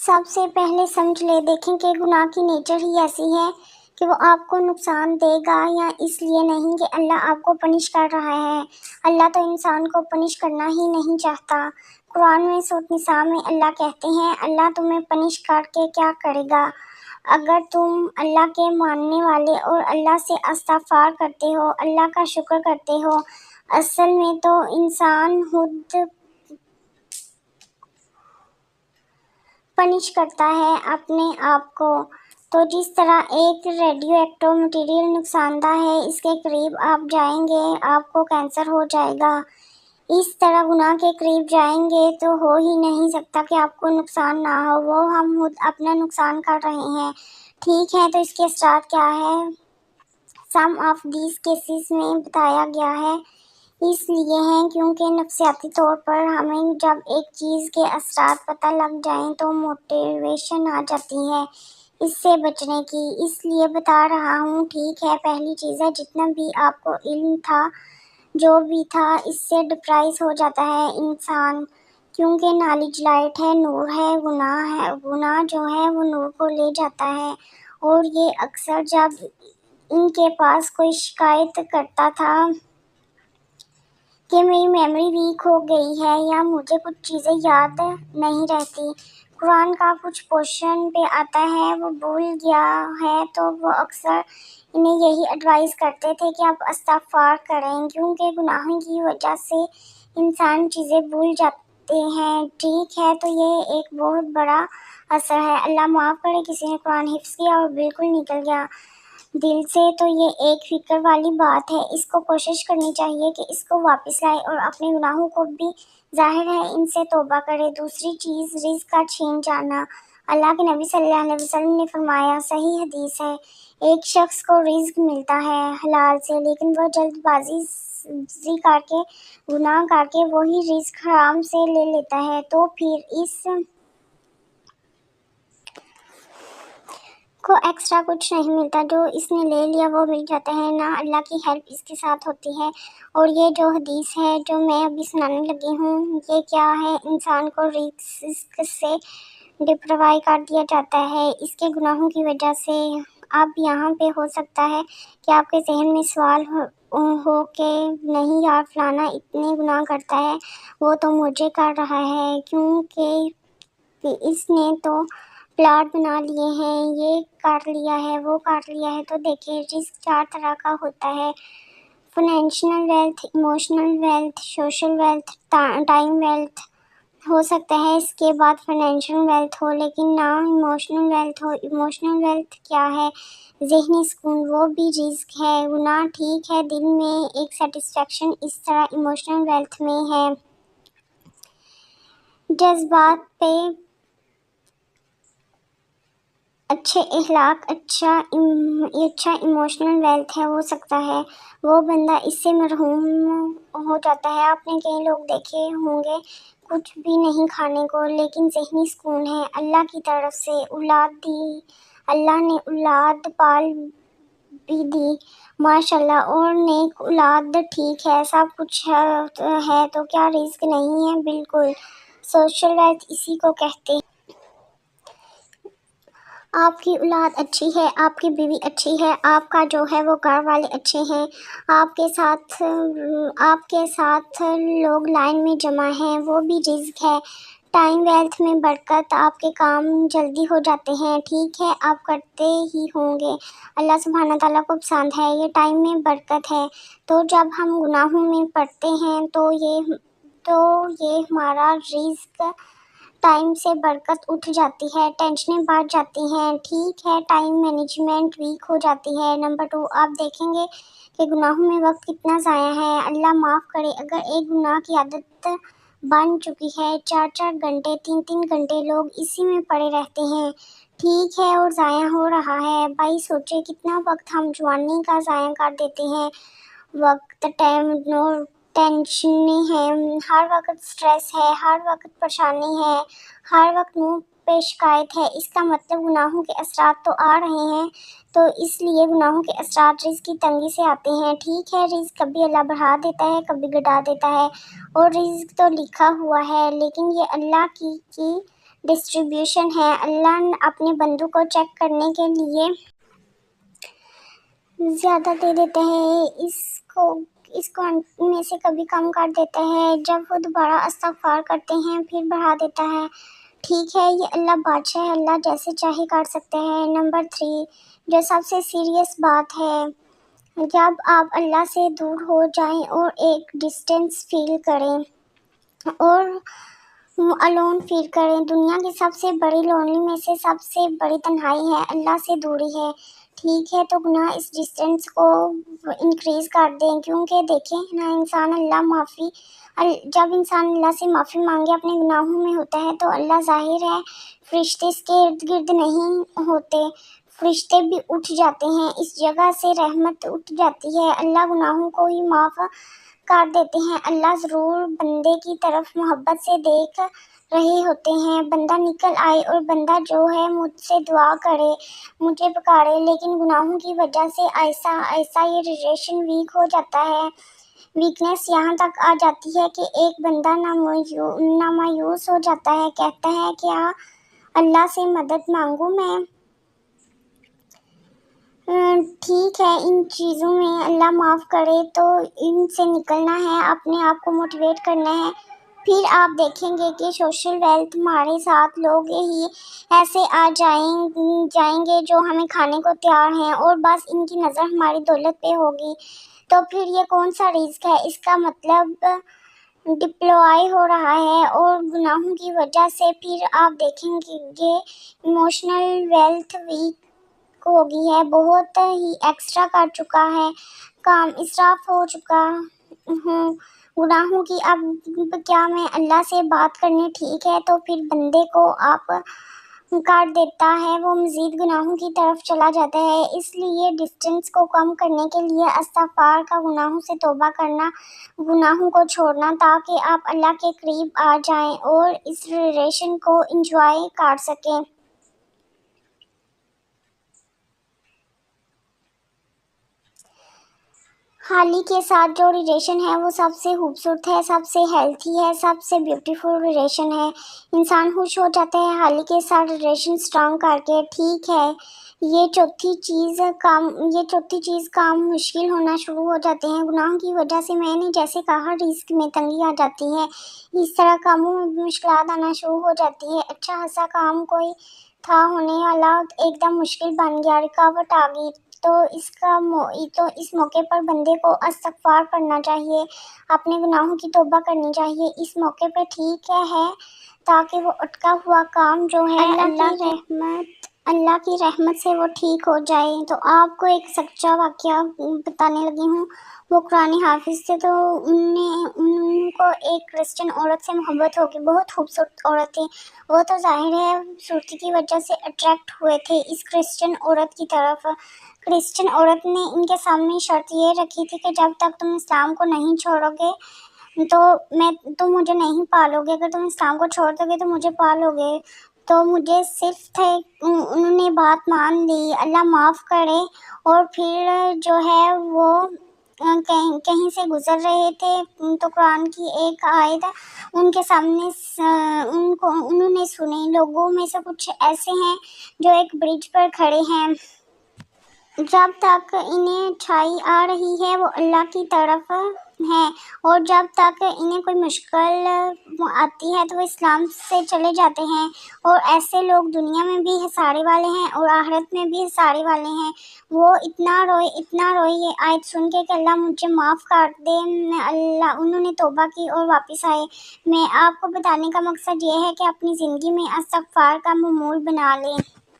سب سے پہلے سمجھ لے، دیکھیں کہ گناہ کی نیچر ہی ایسی ہے کہ وہ آپ کو نقصان دے گا یا اس لیے نہیں کہ اللہ آپ کو پنش کر رہا ہے۔ اللہ تو انسان کو پنش کرنا ہی نہیں چاہتا۔ قرآن میں سورۃ نساء میں اللہ کہتے ہیں، اللہ تمہیں پنش کر کے کیا کرے گا؟ اگر تم اللہ کے ماننے والے اور اللہ سے استغفار کرتے ہو، اللہ کا شکر کرتے ہو۔ اصل میں تو انسان خود پنش کرتا ہے اپنے آپ کو۔ تو جس طرح ایک ریڈیو ایکٹیو مٹیریل نقصان دہ ہے، اس کے قریب آپ جائیں گے آپ کو کینسر ہو جائے گا، اس طرح گناہ کے قریب جائیں گے تو ہو ہی نہیں سکتا کہ آپ کو نقصان نہ ہو، وہ ہم خود اپنا نقصان کر رہے ہیں۔ ٹھیک ہے، تو اس کے اثرات کیا ہے؟ سم آف دیز کیسز میں بتایا گیا ہے، اس لیے ہیں کیونکہ نفسیاتی طور پر ہمیں جب ایک چیز کے اثرات پتہ لگ جائیں تو موٹیویشن آ جاتی ہے اس سے بچنے کی، اس لیے بتا رہا ہوں۔ ٹھیک ہے، پہلی چیز ہے جتنا بھی آپ کو علم تھا جو بھی تھا اس سے ڈپرائز ہو جاتا ہے انسان، کیونکہ نالج لائٹ ہے، نور ہے، گناہ جو ہے وہ نور کو لے جاتا ہے۔ اور یہ اکثر جب ان کے پاس کوئی شکایت کرتا تھا کہ میری میموری ویک ہو گئی ہے یا مجھے کچھ چیزیں یاد نہیں رہتی، قرآن کا کچھ پورشن پہ آتا ہے وہ بھول گیا ہے، تو وہ اکثر انہیں یہی ایڈوائز کرتے تھے کہ آپ استغفار کریں، کیونکہ گناہوں کی وجہ سے انسان چیزیں بھول جاتے ہیں۔ ٹھیک ہے، تو یہ ایک بہت بڑا اثر ہے۔ اللہ معاف کرے، کسی نے قرآن حفظ کیا اور بالکل نکل گیا دل سے، تو یہ ایک فکر والی بات ہے، اس کو کوشش کرنی چاہیے کہ اس کو واپس لائے اور اپنے گناہوں کو بھی ظاہر ہے ان سے توبہ کرے۔ دوسری چیز رزق کا چھین جانا۔ اللہ کے نبی صلی اللہ علیہ وسلم نے فرمایا، صحیح حدیث ہے، ایک شخص کو رزق ملتا ہے حلال سے، لیکن وہ جلد بازی کر کے گناہ کر کے وہی رزق حرام سے لے لیتا ہے، تو پھر اس کو ایکسٹرا کچھ نہیں ملتا، جو اس نے لے لیا وہ مل جاتا ہے، نہ اللہ کی ہیلپ اس کے ساتھ ہوتی ہے۔ اور یہ جو حدیث ہے جو میں ابھی سنانے لگی ہوں، یہ کیا ہے؟ انسان کو رزق سے ڈپرائیو کر دیا جاتا ہے اس کے گناہوں کی وجہ سے۔ اب یہاں پہ ہو سکتا ہے کہ آپ کے ذہن میں سوال ہو کہ نہیں یار، فلانا اتنے گناہ کرتا ہے، وہ تو مجھے کر رہا ہے، کیونکہ اس نے تو پلاٹ بنا لیے ہیں، یہ کر لیا ہے، وہ کر لیا ہے۔ تو دیکھیں، رزق 4 طرح کا ہوتا ہے: financial wealth, emotional wealth, social wealth, time wealth. ہو سکتا ہے اس کے بعد فائنینشیل ویلتھ ہو لیکن نہ ایموشنل ویلتھ ہو۔ ایموشنل ویلتھ کیا ہے؟ ذہنی سکون، وہ بھی رزق ہے۔ گناہ ٹھیک ہے، دل میں ایک سیٹسفیکشن، اس طرح ایموشنل ویلتھ میں ہے جذبات پہ اچھے اخلاق، اچھا ایموشنل ویلتھ ہے۔ ہو سکتا ہے وہ بندہ اس سے محروم ہو جاتا ہے۔ آپ نے کئی لوگ دیکھے ہوں گے کچھ بھی نہیں کھانے کو، لیکن ذہنی سکون ہے، اللہ کی طرف سے اولاد دی، اللہ نے اولاد پال بھی دی ماشاءاللہ، اور نیک اولاد، ٹھیک ہے، سب کچھ ہے تو کیا رزق نہیں ہے؟ بالکل۔ سوشل ویلتھ اسی کو کہتے ہیں۔ آپ کی اولاد اچھی ہے، آپ کی بیوی اچھی ہے، آپ کا جو ہے وہ گھر والے اچھے ہیں، آپ کے ساتھ لوگ لائن میں جمع ہیں، وہ بھی رزق ہے۔ ٹائم ویلتھ میں برکت، آپ کے کام جلدی ہو جاتے ہیں، ٹھیک ہے، آپ کرتے ہی ہوں گے، اللہ سبحانہ تعالیٰ کو پسند ہے، یہ ٹائم میں برکت ہے۔ تو جب ہم گناہوں میں پڑتے ہیں تو یہ ہمارا رزق ٹائم سے برکت اٹھ جاتی ہے، ٹینشنیں بڑھ جاتی ہیں، ٹھیک ہے، ٹائم مینجمنٹ ویک ہو جاتی ہے۔ نمبر 2، آپ دیکھیں گے کہ گناہوں میں وقت کتنا ضائع ہے۔ اللہ معاف کرے، اگر ایک گناہ کی عادت بن چکی ہے، 4 گھنٹے 3 گھنٹے لوگ اسی میں پڑے رہتے ہیں، ٹھیک ہے، اور ضائع ہو رہا ہے۔ بھائی سوچے کتنا وقت ہم جوانی کا ضائع کر دیتے ہیں۔ وقت ٹینشنیں ہیں، ہر وقت سٹریس ہے، ہر وقت پریشانی ہے، ہر وقت منہ پہ شکایت ہے، اس کا مطلب گناہوں کے اثرات تو آ رہے ہیں۔ تو اس لیے گناہوں کے اثرات رزق کی تنگی سے آتے ہیں، ٹھیک ہے، رزق کبھی اللہ بڑھا دیتا ہے، کبھی گھٹا دیتا ہے، اور رزق تو لکھا ہوا ہے، لیکن یہ اللہ کی ڈسٹریبیوشن ہے۔ اللہ اپنے بندوں کو چیک کرنے کے لیے زیادہ دے دیتا ہے، اس کو میں سے کبھی کم کر دیتا ہے، جب وہ دوبارہ استغفار کرتے ہیں پھر بڑھا دیتا ہے۔ ٹھیک ہے، یہ اللہ بادشاہ ہے، اللہ جیسے چاہے کر سکتے ہیں۔ نمبر 3، جو سب سے سیریس بات ہے، جب آپ اللہ سے دور ہو جائیں اور ایک ڈسٹینس فیل کریں اور الون فیل کریں، دنیا کی سب سے بڑی لونلی میں سے سب سے بڑی تنہائی ہے، اللہ سے دوری ہے۔ ٹھیک ہے، تو گناہ اس ڈسٹینس کو انکریز کر دیں، کیونکہ دیکھیں نا، جب انسان اللہ سے معافی مانگے اپنے گناہوں میں ہوتا ہے تو اللہ ظاہر ہے فرشتے اس کے ارد گرد نہیں ہوتے، فرشتے بھی اٹھ جاتے ہیں، اس جگہ سے رحمت اٹھ جاتی ہے، اللہ گناہوں کو ہی معاف کر دیتے ہیں۔ اللہ ضرور بندے کی طرف محبت سے دیکھ رہے ہوتے ہیں، بندہ نکل آئے اور بندہ جو ہے مجھ سے دعا کرے، مجھے پکارے، لیکن گناہوں کی وجہ سے ایسا یہ ریلیشن ویک ہو جاتا ہے، ویکنیس یہاں تک آ جاتی ہے کہ ایک بندہ نہ مایوس ہو جاتا ہے، کہتا ہے کیا اللہ سے مدد مانگوں میں؟ ٹھیک ہے، ان چیزوں میں اللہ معاف کرے تو ان سے نکلنا ہے، اپنے آپ کو موٹیویٹ کرنا ہے، پھر آپ دیکھیں گے کہ سوشل ویلتھ ہمارے ساتھ لوگ ہی ایسے آ جائیں گے جو ہمیں کھانے کو تیار ہیں اور بس ان کی نظر ہماری دولت پہ ہوگی، تو پھر یہ کون سا رزق ہے؟ اس کا مطلب ڈپلوائی ہو رہا ہے، اور گناہوں کی وجہ سے پھر آپ دیکھیں گے ایموشنل ویلتھ ویک ہو گئی ہے، بہت ہی ایکسٹرا کر چکا ہے کام، اسراف ہو چکا ہوں گناہوں کی۔ اب کیا میں اللہ سے بات کرنی ٹھیک ہے، تو پھر بندے کو آپ کر دیتا ہے، وہ مزید گناہوں کی طرف چلا جاتا ہے۔ اس لیے ڈسٹینس کو کم کرنے کے لیے استغفار کا، گناہوں سے توبہ کرنا، گناہوں کو چھوڑنا، تاکہ آپ اللہ کے قریب آ جائیں اور اس ریلیشن کو انجوائے کر سکیں۔ حالی کے ساتھ جو ریلیشن ہے وہ سب سے خوبصورت ہے، سب سے ہیلتھی ہے، سب سے بیوٹیفل ریلیشن ہے، انسان خوش ہو جاتا ہے حالی کے ساتھ ریلیشن سٹرانگ کر کے۔ ٹھیک ہے، یہ چوتھی چیز کام مشکل ہونا شروع ہو جاتے ہیں گناہوں کی وجہ سے۔ میں نے جیسے کہا رزق میں تنگی آ جاتی ہے، اس طرح کاموں میں بھی مشکلات آنا شروع ہو جاتی ہے، اچھا خاصا کام کوئی تھا ہونے والا ایک دم مشکل بن گیا، رکاوٹ آ گئی، تو اس موقع پر بندے کو استغفار کرنا چاہیے، اپنے گناہوں کی توبہ کرنی چاہیے اس موقع پہ، ٹھیک ہے، تاکہ وہ اٹکا ہوا کام جو ہے اللہ کی رحمت سے وہ ٹھیک ہو جائے۔ تو آپ کو ایک سچا واقعہ بتانے لگی ہوں، وہ قرآن حافظ تھے، تو ان کو ایک کرسچن عورت سے محبت ہوگی، بہت خوبصورت عورت تھی، وہ تو ظاہر ہے خوبصورتی کی وجہ سے اٹریکٹ ہوئے تھے اس کرسچن عورت کی طرف۔ کرسچن عورت نے ان کے سامنے شرط یہ رکھی تھی کہ جب تک تم اسلام کو نہیں چھوڑو گے تو مجھے نہیں پالو گے، اگر تم اسلام کو چھوڑ دو گے تو مجھے پالو گے، تو مجھے صرف انہوں نے بات مان لی، اللہ معاف کرے۔ اور پھر جو ہے وہ کہیں سے گزر رہے تھے تو قرآن کی ایک آیت ان کے سامنے انہوں نے سنی، لوگوں میں سے کچھ ایسے ہیں جو ایک برج پر کھڑے ہیں، جب تک انہیں اچھائی آ رہی ہے وہ اللہ کی طرف ہیں، اور جب تک انہیں کوئی مشکل آتی ہے تو وہ اسلام سے چلے جاتے ہیں، اور ایسے لوگ دنیا میں بھی ہساڑے والے ہیں اور آخرت میں بھی ہساڑے والے ہیں۔ وہ اتنا روئے یہ آیت سن کے کہ اللہ مجھے معاف کر دے، انہوں نے توبہ کی اور واپس آئے۔ میں آپ کو بتانے کا مقصد یہ ہے کہ اپنی زندگی میں استغفار کا معمول بنا لیں۔